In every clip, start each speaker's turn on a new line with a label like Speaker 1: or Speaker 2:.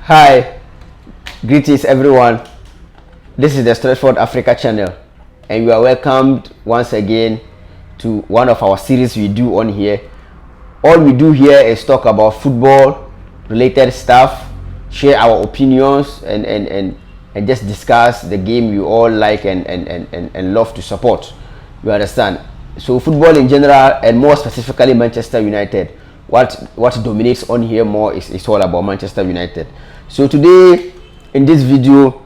Speaker 1: Hi, greetings everyone. This is the Stratford Africa channel, and you are welcomed once again to one of our series we do on here. All we do here is talk about football related stuff, share our opinions, and just discuss the game you all like and love to support. You understand? So football in general, and more specifically Manchester United. What dominates on here more is all about Manchester United. So today in this video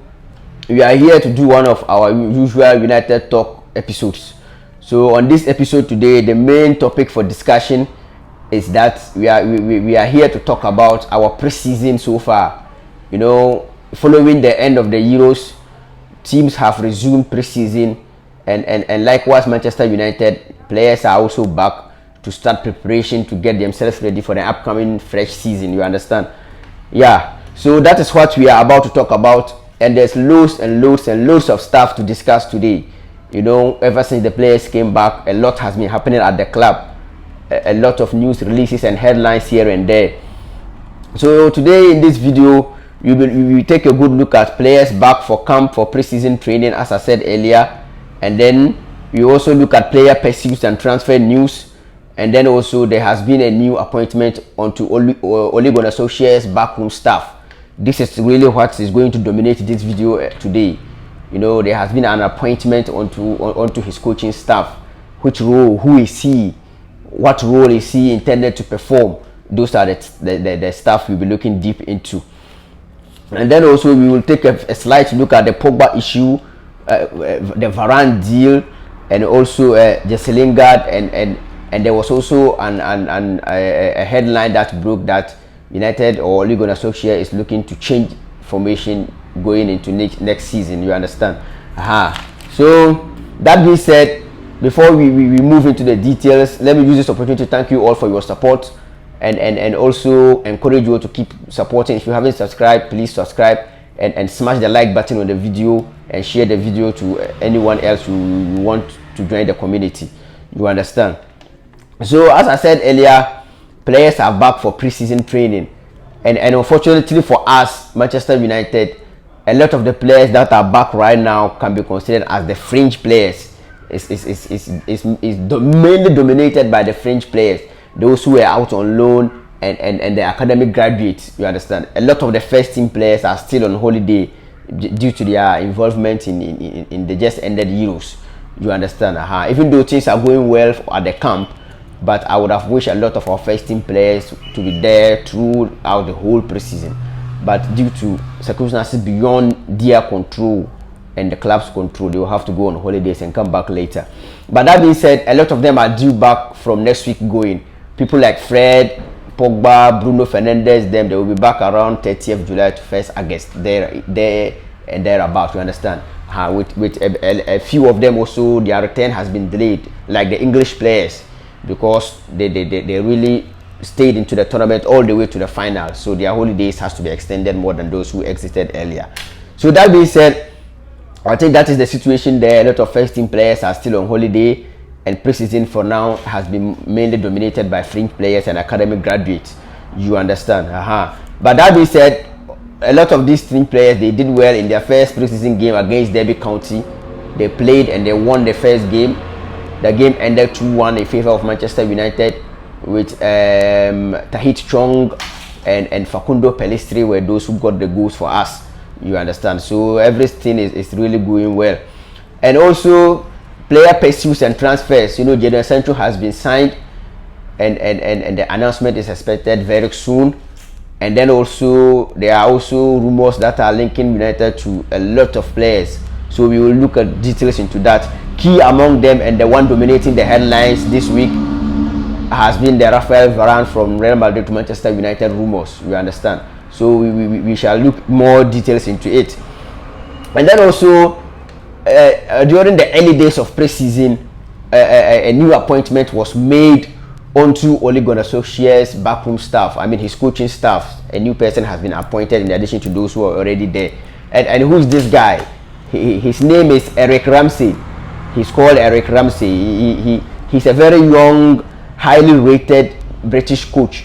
Speaker 1: we are here to do one of our usual United talk episodes. So on this episode today, the main topic for discussion is that we are here to talk about our pre-season so far. You know, following the end of the Euros, teams have resumed pre-season, and likewise Manchester United players are also back to start preparation to get themselves ready for the upcoming fresh season. You understand? Yeah, so that is what we are about to talk about, and there's loads of stuff to discuss today. You know, ever since the players came back, a lot has been happening at the club, a lot of news releases and headlines here and there. So today in this video we will take a good look at players back for camp for pre-season training, as I said earlier, and then we also look at player pursuits and transfer news. And then also there has been a new appointment onto Ole Gunnar Solskjaer's backroom staff. This is really what is going to dominate this video today. You know, there has been an appointment onto his coaching staff. Which role, who is he, what role is he intended to perform? Those are the stuff we'll be looking deep into. And then also we will take a slight look at the Pogba issue, the Varane deal, and also Jesse Lingard, and there was also a headline that broke that United or Ole Gunnar Solskjaer is looking to change formation going into next season. You understand? So that being said, before we move into the details, let me use this opportunity to thank you all for your support, and also encourage you all to keep supporting. If you haven't subscribed, please subscribe and smash the like button on the video and share the video to anyone else who want to join the community. You understand? So as I said earlier, players are back for pre-season training, and unfortunately for us, Manchester United, a lot of the players that are back right now can be considered as the fringe players. It's mainly dominated by the fringe players, those who are out on loan and the academic graduates. You understand? A lot of the first team players are still on holiday due to their involvement in the just ended Euros. You understand? Even though things are going well at the camp, but I would have wished a lot of our first team players to be there throughout the whole preseason. But due to circumstances beyond their control and the club's control, they will have to go on holidays and come back later. But that being said, a lot of them are due back from next week going. People like Fred, Pogba, Bruno Fernandes, they will be back around 30th July to 1st August, there and thereabout. You understand? With a few of them also, their return has been delayed, like the English players, because they really stayed into the tournament all the way to the final, so their holidays has to be extended more than those who exited earlier. So that being said, I think that is the situation there. A lot of first team players are still on holiday, and pre-season for now has been mainly dominated by fringe players and academic graduates. You understand? But that being said, a lot of these fringe players, they did well in their first pre-season game against Derby County. They played and they won the first game. The game ended 2-1 in favor of Manchester United, with Tahith Chong and Facundo Pellistri were those who got the goals for us. You understand? So everything is really going well. And also player pursuits and transfers. You know, Jadon Sancho has been signed, and the announcement is expected very soon. And then also there are also rumors that are linking United to a lot of players. So we will look at details into that. Key among them, and the one dominating the headlines this week, has been the Rafael Varane from Real Madrid to Manchester United rumors. You understand? So we shall look more details into it. And then also during the early days of pre-season, a new appointment was made onto Ole Gunnar Solskjaer's backroom staff. I mean his coaching staff. A new person has been appointed in addition to those who are already there. And who's this guy? His name is Eric Ramsay. He's called Eric Ramsay. He's a very young, highly rated British coach.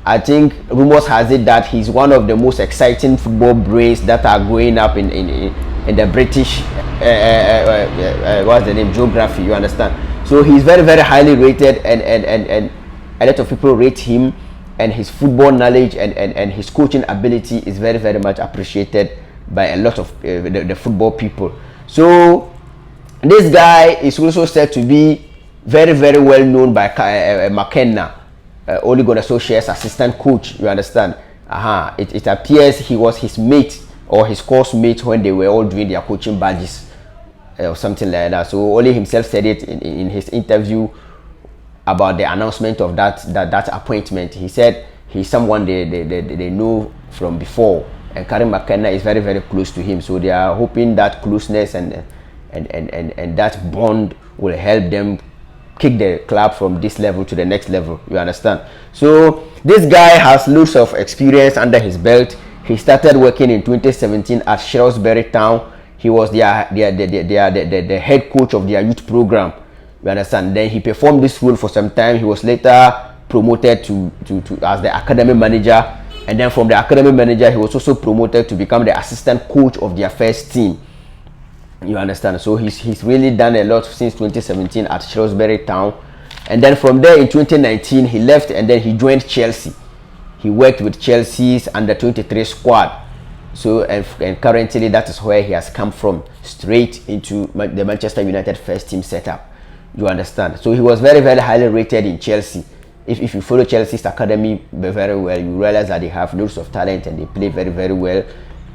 Speaker 1: I think rumors has it that he's one of the most exciting football brains that are growing up in the British what's the name, geography, you understand. So he's very, very highly rated, and a lot of people rate him, and his football knowledge and his coaching ability is very, very much appreciated by a lot of the football people. So this guy is also said to be very, very well known by McKenna, Ole Gunnar Solskjaer's assistant coach, you understand. It appears he was his mate or his course mate when they were all doing their coaching badges or something like that. So Ole himself said it in his interview about the announcement of that appointment. He said he's someone they know from before, and Karim McKenna is very, very close to him. So they are hoping that closeness and that bond will help them kick the club from this level to the next level, you understand. So this guy has loads of experience under his belt. He started working in 2017 at Shrewsbury Town. He was the head coach of their youth program, you understand. Then he performed this role for some time. He was later promoted to as the academy manager, and then from the academy manager he was also promoted to become the assistant coach of their first team, you understand. So he's really done a lot since 2017 at Shrewsbury Town, and then from there in 2019 he left, and then he joined Chelsea. He worked with Chelsea's under 23 squad. So and currently that is where he has come from, straight into the Manchester United first team setup, you understand. So he was very, very highly rated in Chelsea. If you follow Chelsea's academy very well, you realize that they have loads of talent and they play very, very well.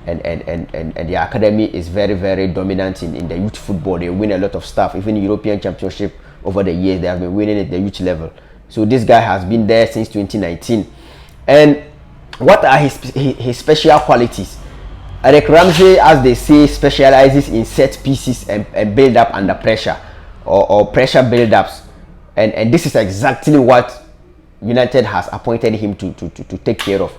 Speaker 1: And the academy is very, very dominant in the youth football. They win a lot of stuff, even European Championship over the years. They have been winning at the youth level. So this guy has been there since 2019. And what are his special qualities? Eric Ramsay, as they say, specializes in set pieces and build up under pressure, or pressure build ups. And this is exactly what United has appointed him to take care of.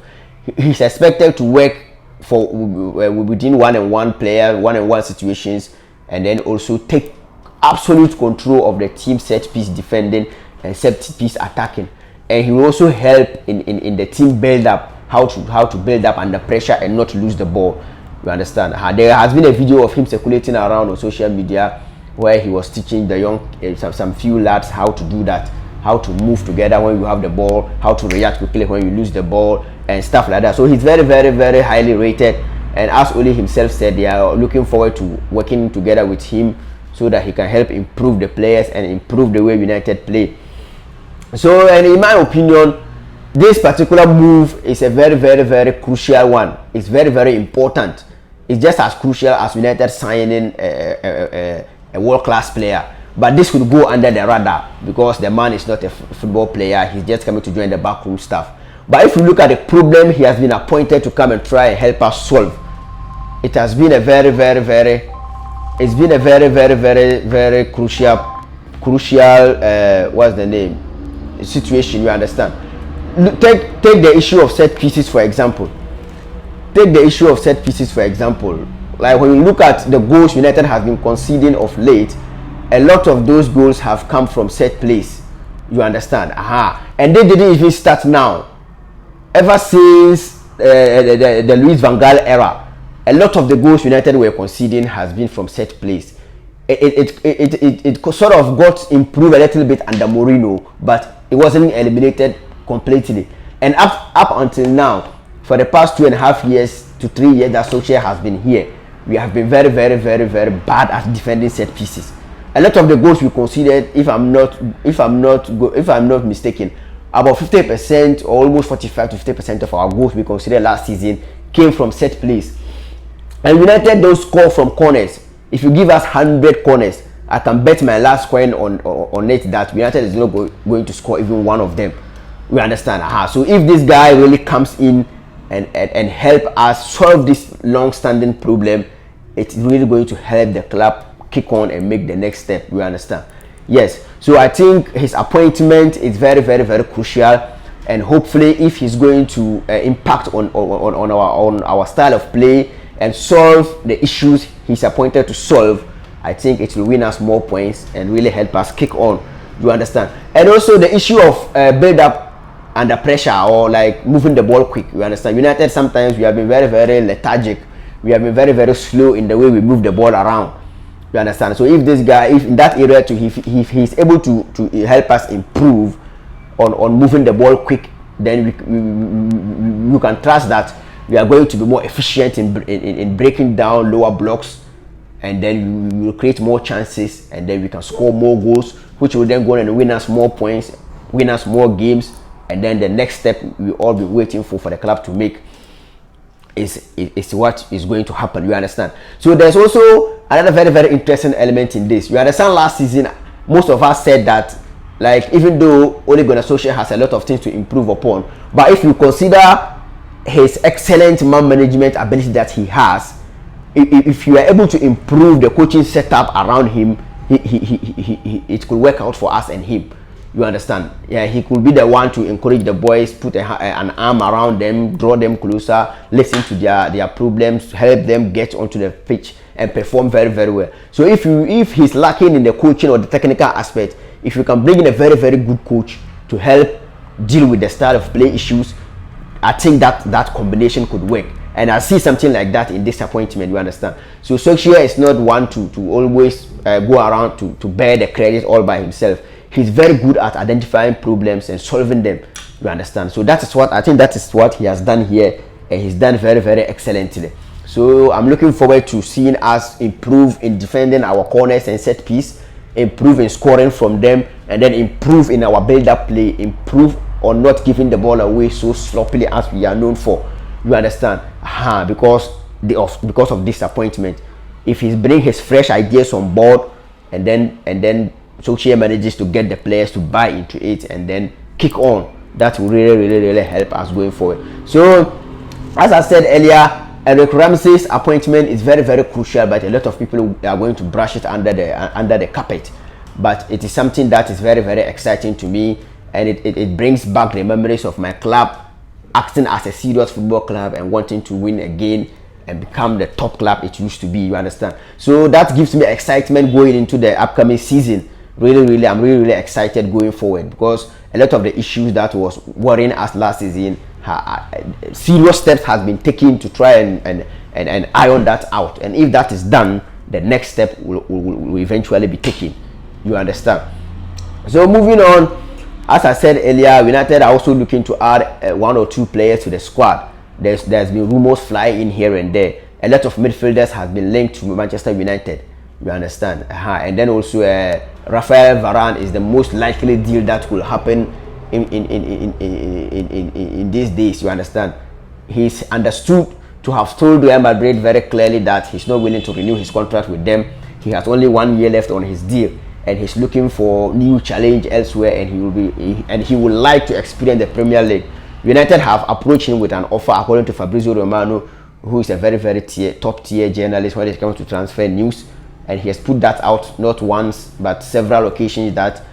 Speaker 1: He's expected to work for within one-on-one player, one-on-one situations, and then also take absolute control of the team set piece defending and set piece attacking. And he will also help in the team build up, how to build up under pressure and not lose the ball, you understand. There has been a video of him circulating around on social media where he was teaching the young some few lads how to do that, how to move together when you have the ball, how to react quickly when you lose the ball, and stuff like that. So he's very, very, very highly rated, and as Ole himself said, they are looking forward to working together with him so that he can help improve the players and improve the way United play. So, and in my opinion, this particular move is a very, very, very crucial one. It's very, very important. It's just as crucial as United signing a world-class player. But this will go under the radar because the man is not a football player. He's just coming to join the backroom staff. But if you look at the problem he has been appointed to come and try and help us solve, it has been a very, very, very, it's been a very, very, very, very crucial, what's the name, situation, you understand. Take the issue of set pieces for example. Take the issue of set pieces for example. Like when you look at the goals United has been conceding of late, a lot of those goals have come from set plays, you understand. And they didn't even start now. Ever since the Louis van Gaal era, a lot of the goals United were conceding has been from set plays. It sort of got improved a little bit under Mourinho, but it wasn't eliminated completely. And up until now, for the past 2.5 years to 3 years that Solskjaer has been here, we have been very, very, very, very bad at defending set pieces. A lot of the goals we conceded, if I'm not mistaken, about 50% or almost 45 to 50% of our goals we considered last season came from set plays. And United don't score from corners. If you give us 100 corners, I can bet my last coin on it that United is not going to score even one of them. We understand. So if this guy really comes in and help us solve this long-standing problem, it's really going to help the club kick on and make the next step. We understand. Yes. So I think his appointment is very, very, very crucial, and hopefully, if he's going to impact on our style of play and solve the issues he's appointed to solve, I think it will win us more points and really help us kick on. You understand? And also the issue of build up under pressure or like moving the ball quick. You understand? United, sometimes we have been very, very lethargic. We have been very, very slow in the way we move the ball around. You understand? So if this guy, if in that area too, if he's able to help us improve on moving the ball quick, then we can trust that we are going to be more efficient in breaking down lower blocks, and then we will create more chances, and then we can score more goals, which will then go on and win us more points, win us more games, and then the next step we all be waiting for the club to make is what is going to happen. You understand? So there's also another very, very interesting element in this. You understand, last season most of us said that, like, even though Ole Gunnar Solskjaer has a lot of things to improve upon, but if you consider his excellent man management ability that he has, if you are able to improve the coaching setup around him, it could work out for us and him. You understand? Yeah, he could be the one to encourage the boys, put an arm around them, draw them closer, listen to their problems, help them get onto the pitch and perform very, very well. So if he's lacking in the coaching or the technical aspect, if you can bring in a very, very good coach to help deal with the style of play issues, I think that combination could work. And I see something like that in this appointment. You understand? So Solskjaer is not one to always go around to bear the credit all by himself. He's very good at identifying problems and solving them. You understand? So that is what I think, that is what he has done here, and he's done very, very excellently. So I'm looking forward to seeing us improve in defending our corners and set piece, improve in scoring from them, and then improve in our build-up play, improve on not giving the ball away so sloppily as we are known for. You understand? Because of disappointment. If he's bringing his fresh ideas on board, and then Solskjaer manages to get the players to buy into it and then kick on, that will really help us going forward. So as I said earlier, Eric Ramsay's appointment is very, very crucial, but a lot of people are going to brush it under the carpet. But it is something that is very, very exciting to me, and it brings back the memories of my club acting as a serious football club and wanting to win again and become the top club it used to be. You understand? So that gives me excitement going into the upcoming season. I'm really excited going forward, because a lot of the issues that was worrying us last season, serious steps has been taken to try and iron that out. And if that is done, the next step will eventually be taken. You understand? So moving on, as I said earlier, United are also looking to add 1 or 2 players to the squad. There's been rumors flying in here and there. A lot of midfielders have been linked to Manchester United. You understand? And then also Rafael Varane is the most likely deal that will happen in these days. You understand? He's understood to have told Real Madrid very clearly that he's not willing to renew his contract with them. He has only 1 year left on his deal, and he's looking for new challenge elsewhere, and he would like to experience the Premier League. United have approached him with an offer, according to Fabrizio Romano, who is a very, very top tier journalist when it comes to transfer news. And he has put that out not once but several occasions, that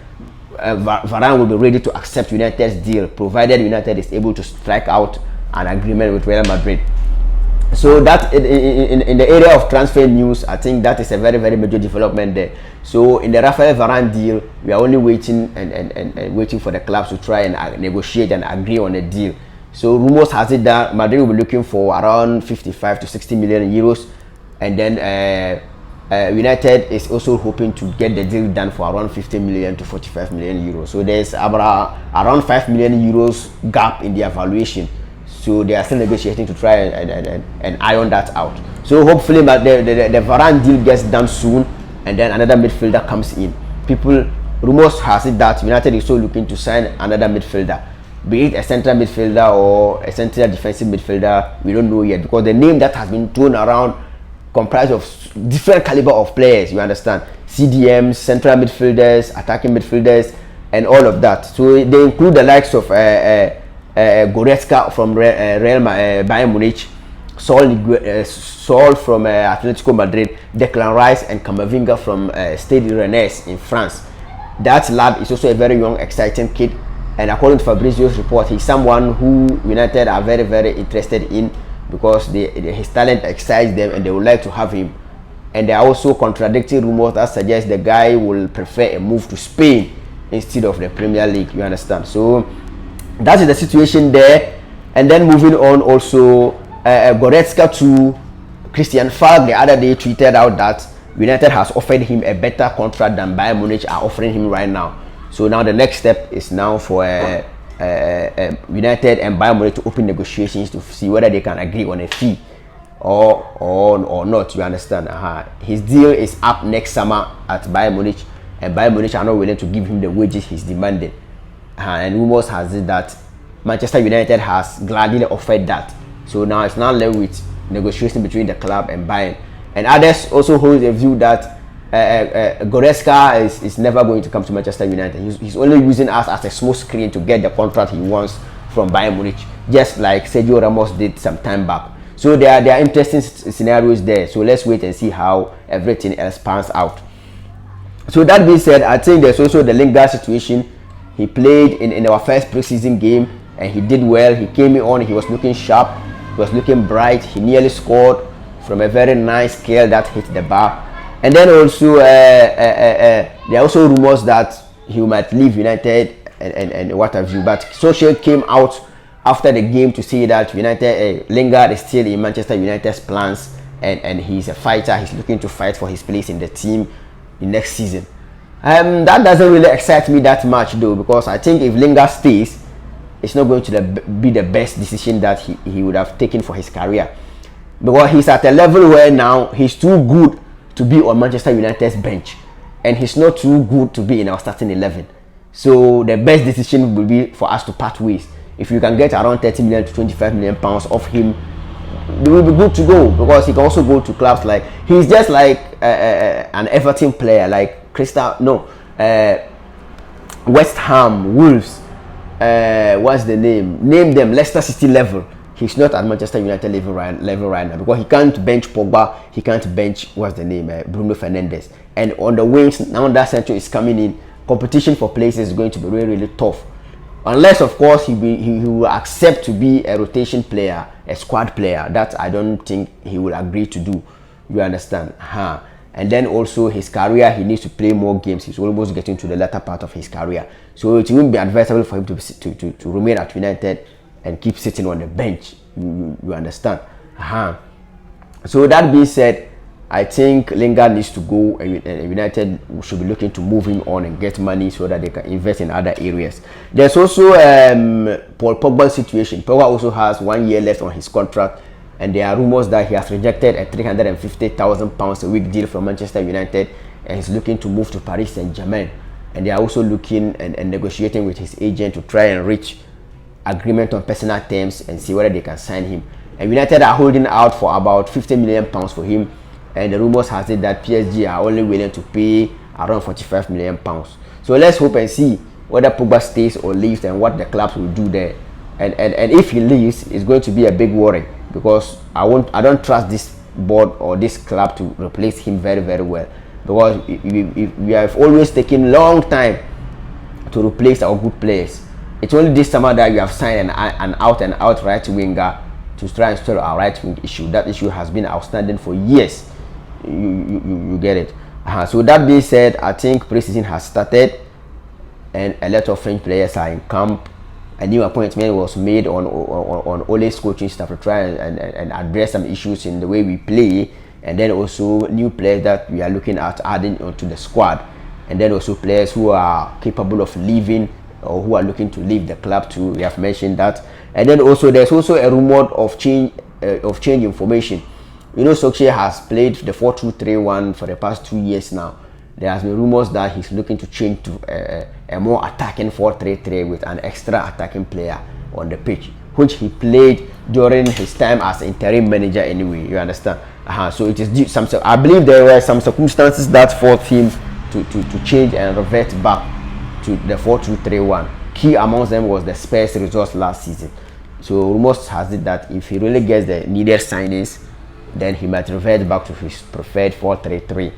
Speaker 1: Varane will be ready to accept United's deal, provided United is able to strike out an agreement with Real Madrid. So that in the area of transfer news, I think that is a very, very major development there. So in the Rafael Varane deal, we are only waiting and waiting for the clubs to try and negotiate and agree on a deal. So rumors has it that Madrid will be looking for around 55 to 60 million euros, and then United is also hoping to get the deal done for around 50 million to 45 million euros. So there's around 5 million euros gap in their valuation. So they are still negotiating to try and iron that out. So hopefully the Varane deal gets done soon, and then another midfielder comes in. Rumors has it that United is also looking to sign another midfielder, be it a central midfielder or a central defensive midfielder. We don't know yet, because the name that has been thrown around comprised of different caliber of players. You understand? CDMs, central midfielders, attacking midfielders, and all of that. So they include the likes of Goretzka from Bayern Munich, Saul from Atletico Madrid, Declan Rice and Camavinga from Stade Rennais in France. That lad is also a very young, exciting kid, and according to Fabrizio's report, he's someone who United are very, very interested in, because his talent excites them and they would like to have him. And there are also contradicting rumors that suggest the guy will prefer a move to Spain instead of the Premier League. You understand? So that is the situation there. And then moving on, also Goretzka to Christian Falk the other day tweeted out that United has offered him a better contract than Bayern Munich are offering him right now. So now the next step is now for United and Bayern Munich to open negotiations to see whether they can agree on a fee or not. You understand? His deal is up next summer at Bayern Munich, and Bayern Munich are not willing to give him the wages he's demanding. And rumors has it that Manchester United has gladly offered that. So now it's now left with negotiation between the club and Bayern. And others also hold the view that Goretzka is never going to come to Manchester United. He's only using us as a small screen to get the contract he wants from Bayern Munich, just like Sergio Ramos did some time back. So there are interesting scenarios there. So let's wait and see how everything else pans out. So that being said, I think there's also the Lingard situation. He played in our first preseason game and he did well. He came on, he was looking sharp, he was looking bright. He nearly scored from a very nice scale that hit the bar. And then also there are also rumors that he might leave United and what have you. But Solskjaer came out after the game to say that Lingard is still in Manchester United's plans, and he's a fighter. He's looking to fight for his place in the team in next season. That doesn't really excite me that much though, because I think if Lingard stays, it's not going to be the best decision that he would have taken for his career, because he's at a level where now he's too good to be on Manchester United's bench, and he's not too good to be in our starting 11. So the best decision will be for us to part ways. If you can get around 30 million to 25 million pounds off him, it will be good to go, because he can also go to clubs like, he's just like an Everton player, like West Ham, Wolves, what's the name them, Leicester City level. He's not at Manchester United level right now, because he can't bench Pogba, he can't bench Bruno Fernandes. And on the wings now that Sancho is coming in, competition for places is going to be really tough, unless of course he will accept to be a rotation player, a squad player. That I don't think he will agree to do. You understand? And then also his career, he needs to play more games. He's almost getting to the latter part of his career, so it won't be advisable for him to remain at United and keep sitting on the bench. You understand? So that being said, I think Lingard needs to go, and United should be looking to move him on and get money so that they can invest in other areas. There's also Paul Pogba's situation. Pogba also has 1 year left on his contract, and there are rumors that he has rejected a £350,000 a week deal from Manchester United, and he's looking to move to Paris Saint-Germain. And they are also looking and negotiating with his agent to try and reach agreement on personal terms and see whether they can sign him. And United are holding out for about £50 million for him, and the rumors has it that PSG are only willing to pay around £45 million. So let's hope and see whether Pogba stays or leaves and what the clubs will do there. And if he leaves, it's going to be a big worry, because I don't trust this board or this club to replace him very well, because we have always taken long time to replace our good players. It's only this summer that we have signed an out and out right winger to try and solve our right wing issue. That issue has been outstanding for years. You get it? So that being said, I think pre-season has started, and a lot of French players are in camp. A new appointment was made on Ole's coaching staff to try and address some issues in the way we play, and then also new players that we are looking at adding onto the squad, and then also players who are capable of leaving or who are looking to leave the club too. We have mentioned that. And then also there's also a rumor of change information. You know, Solskjaer has played the 4-2-3-1 for the past 2 years now. There has been rumors that he's looking to change to a more attacking 4-3-3 with an extra attacking player on the pitch, which he played during his time as interim manager anyway. You understand? So it is some. I believe there were some circumstances that forced him to change and revert back to the 4-2-3-1. Key amongst them was the Spurs results last season. So rumors has it that if he really gets the needed signings, then he might revert back to his preferred 4-3-3,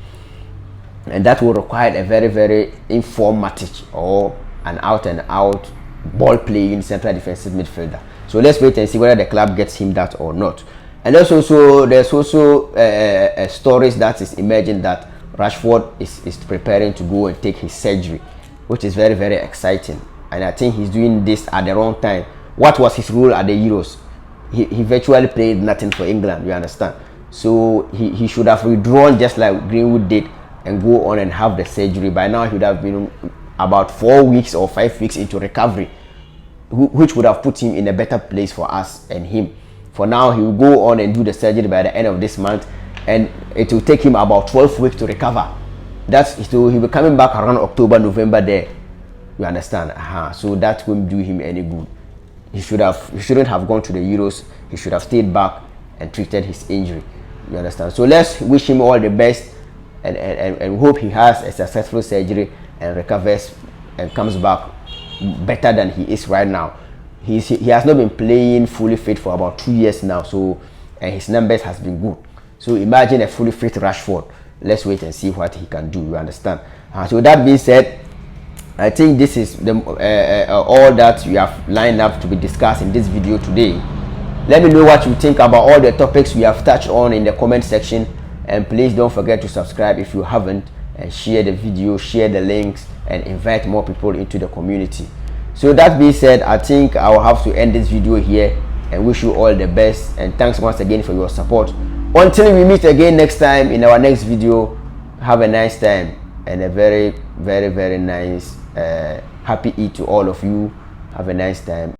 Speaker 1: and that will require a very informed Matic or an out and out ball playing central defensive midfielder. So let's wait and see whether the club gets him that or not. And there's also stories that is emerging that Rashford is preparing to go and take his surgery, which is very exciting. and I think he's doing this at the wrong time. What was his role at the Euros? He virtually played nothing for England, you understand? So he should have withdrawn just like Greenwood did and go on and have the surgery. By now he would have been about 4 weeks or 5 weeks into recovery, which would have put him in a better place for us and him. For now, he will go on and do the surgery by the end of this month, and it will take him about 12 weeks to recover. So he'll be coming back around October, November there. You understand? So that won't do him any good. He shouldn't have gone to the Euros. He should have stayed back and treated his injury. You understand? So let's wish him all the best and hope he has a successful surgery and recovers and comes back better than he is right now. He has not been playing fully fit for about 2 years now, so and his numbers has been good. So imagine a fully fit Rashford. Let's wait and see what he can do. You understand? So that being said, I think this is all that we have lined up to be discussed in this video today. Let me know what you think about all the topics we have touched on in the comment section, and please don't forget to subscribe if you haven't, and share the video, share the links, and invite more people into the community. So that being said, I think I will have to end this video here and wish you all the best, and thanks once again for your support. Until we meet again next time in our next video, have a nice time and a very, very, very nice happy Eid to all of you. Have a nice time.